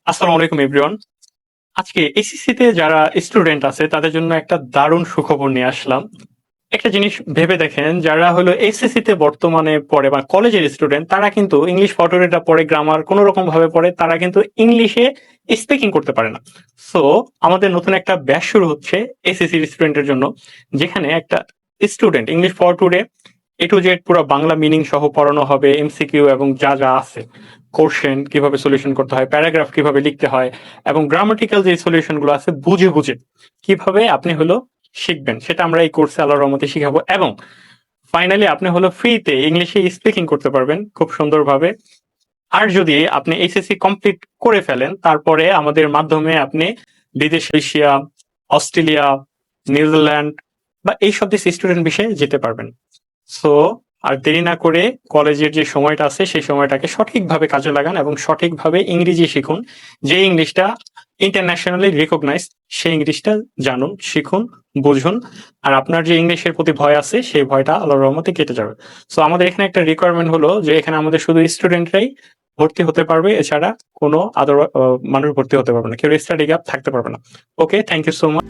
আসসালামু আলাইকুম এভরিওয়ান। আজকে এসএসসি তে যারা স্টুডেন্ট আছে তাদের জন্য একটা দারুণ সুখবর নিয়ে আসলাম। একটা জিনিস ভেবে দেখেন, যারা হলো এসএসসি তে বর্তমানে পড়ে বা কলেজের স্টুডেন্ট, তারা কিন্তু ইংলিশ ফটোরেটা পড়ে, গ্রামার কোন রকম ভাবে পড়ে, তারা কিন্তু ইংলিশে স্পিকিং করতে পারে না। সো আমাদের নতুন একটা ব্যাচ শুরু হচ্ছে এসএসসি স্টুডেন্টের জন্য, যেখানে একটা student English ফটোরে A to Z পুরো বাংলা মিনিং সহ পড়ানো হবে, এমসিকিউ এবং যা যা আছে, কোশ্চেন কিভাবে সলিউশন করতে হয়, প্যারাগ্রাফ কিভাবে লিখতে হয়, এবং গ্রামাটিক্যাল যে সলিউশন গুলো আছে বুঝে বুঝে কিভাবে আপনি হলো শিখবেন, সেটা আমরা এই কোর্সে আল্লাহর রহমতে শিখাবো। এবং ফাইনালি আপনি হলো ফ্রিতে ইংলিশে স্পিকিং করতে পারবেন খুব সুন্দরভাবে। আর যদি আপনি এইচএসসি কমপ্লিট করে ফেলেন, তারপরে আমাদের মাধ্যমে আপনি বিদেশ, এশিয়া, অস্ট্রেলিয়া, নিউজিল্যান্ড বা এইসব দেশ স্টুডেন্ট বিষয়ে যেতে পারবেন। সো আর দেরি না করে কলেজের যে সময়টা আছে সেই সময়টাকে সঠিকভাবে কাজে লাগান এবং সঠিকভাবে ইংরেজি শিখুন। যে ইংলিশটা ইন্টারন্যাশনালি রিকগনাইজড, সেই ইংলিশটা জানুন, শিখুন, বুঝুন। আর আপনার যে ইংলিশের প্রতি ভয় আছে সেই ভয়টা আল্লাহর রহমতে কেটে যাবে। সো আমাদের এখানে একটা রিকোয়ারমেন্ট হলো যে এখানে আমাদের শুধু স্টুডেন্টরাই ভর্তি হতে পারবে, এছাড়া কোনো আদার মানুষ ভর্তি হতে পারবে না, কেউ স্টাডি গ্যাপ থাকতে পারবে না। ওকে, থ্যাংক ইউ সো মাচ।